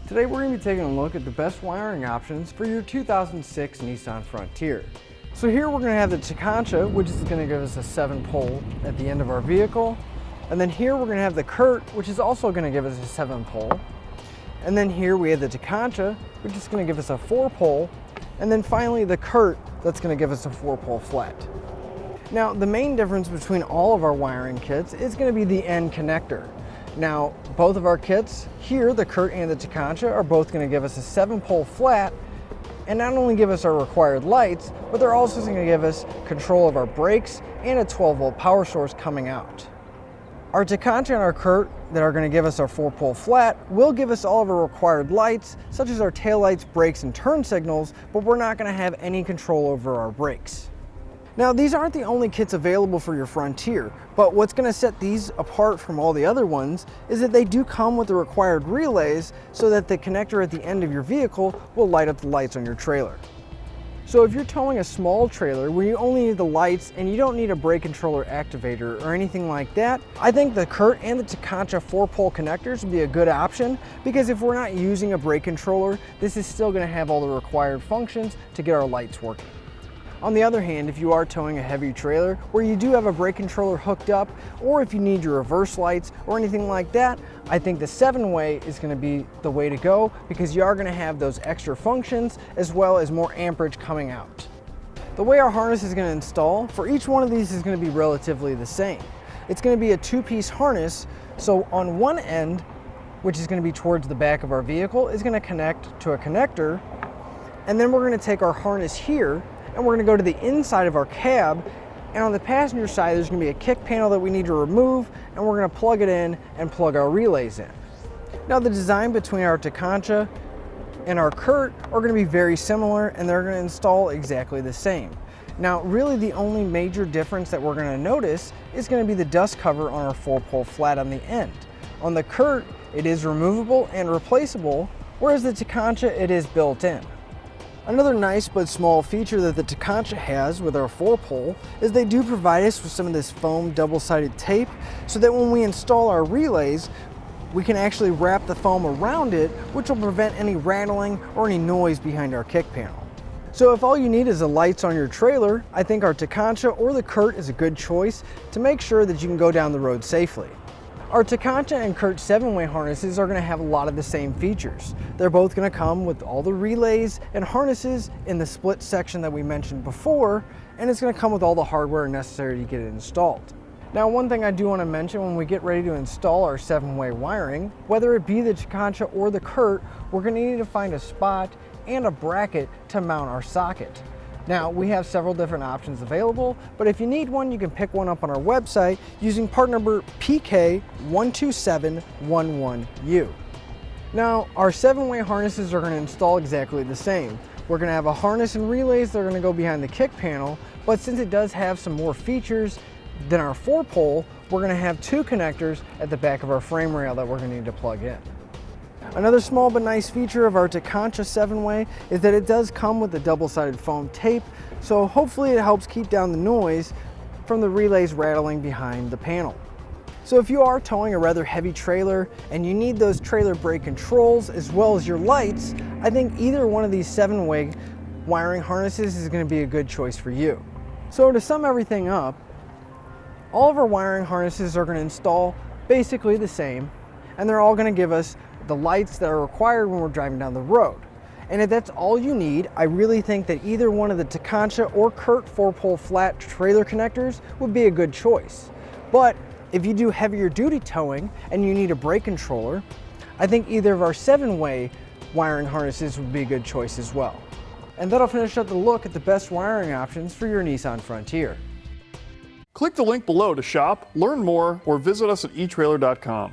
Today we're going to be taking a look at the best wiring options for your 2006 Nissan Frontier. So here we're going to have the Tekonsha, which is going to give us a 7-pole at the end of our vehicle. And then here we're going to have the Curt, which is also going to give us a 7-pole. And then here we have the Tekonsha, which is going to give us a 4-pole. And then finally the Curt, that's going to give us a 4-pole flat. Now the main difference between all of our wiring kits is going to be the end connector. Now, both of our kits here, the Curt and the Tekonsha, are both going to give us a 7-pole flat and not only give us our required lights, but they're also going to give us control of our brakes and a 12-volt power source coming out. Our Tekonsha and our Curt that are going to give us our 4-pole flat will give us all of our required lights, such as our taillights, brakes, and turn signals, but we're not going to have any control over our brakes. Now, these aren't the only kits available for your Frontier, but what's going to set these apart from all the other ones is that they do come with the required relays so that the connector at the end of your vehicle will light up the lights on your trailer. So if you're towing a small trailer where you only need the lights and you don't need a brake controller activator or anything like that, I think the Curt and the Tekonsha 4-pole connectors would be a good option, because if we're not using a brake controller, this is still going to have all the required functions to get our lights working. On the other hand, if you are towing a heavy trailer where you do have a brake controller hooked up, or if you need your reverse lights or anything like that, I think the 7-way is going to be the way to go, because you are going to have those extra functions as well as more amperage coming out. The way our harness is going to install for each one of these is going to be relatively the same. It's going to be a 2-piece harness, so on one end, which is going to be towards the back of our vehicle, is going to connect to a connector, and then we're going to take our harness here and we're going to go to the inside of our cab, and on the passenger side there's going to be a kick panel that we need to remove, and we're going to plug it in and plug our relays in. Now the design between our Tekonsha and our Curt are going to be very similar, and they're going to install exactly the same. Now really the only major difference that we're going to notice is going to be the dust cover on our 4-pole flat on the end. On the Curt it is removable and replaceable, whereas the Tekonsha it is built in. Another nice but small feature that the Tekonsha has with our 4-pole is they do provide us with some of this foam double-sided tape, so that when we install our relays, we can actually wrap the foam around it, which will prevent any rattling or any noise behind our kick panel. So if all you need is the lights on your trailer, I think our Tekonsha or the Curt is a good choice to make sure that you can go down the road safely. Our Tekonsha and Curt 7-way harnesses are going to have a lot of the same features. They're both going to come with all the relays and harnesses in the split section that we mentioned before, and it's going to come with all the hardware necessary to get it installed. Now, one thing I do want to mention when we get ready to install our 7-way wiring, whether it be the Tekonsha or the Curt, we're going to need to find a spot and a bracket to mount our socket. Now, we have several different options available, but if you need one, you can pick one up on our website using part number PK12711U. Now, our 7-way harnesses are going to install exactly the same. We're going to have a harness and relays that are going to go behind the kick panel, but since it does have some more features than our 4-pole, we're going to have 2 connectors at the back of our frame rail that we're going to need to plug in. Another small but nice feature of our Tekonsha 7-way is that it does come with a double-sided foam tape, so hopefully it helps keep down the noise from the relays rattling behind the panel. So if you are towing a rather heavy trailer and you need those trailer brake controls as well as your lights, I think either one of these 7-way wiring harnesses is going to be a good choice for you. So to sum everything up, all of our wiring harnesses are going to install basically the same, and they're all going to give us the lights that are required when we're driving down the road. And if that's all you need, I really think that either one of the Tekonsha or Curt 4-pole flat trailer connectors would be a good choice. But if you do heavier duty towing and you need a brake controller, I think either of our 7-way wiring harnesses would be a good choice as well. And that'll finish up the look at the best wiring options for your Nissan Frontier. Click the link below to shop, learn more, or visit us at etrailer.com.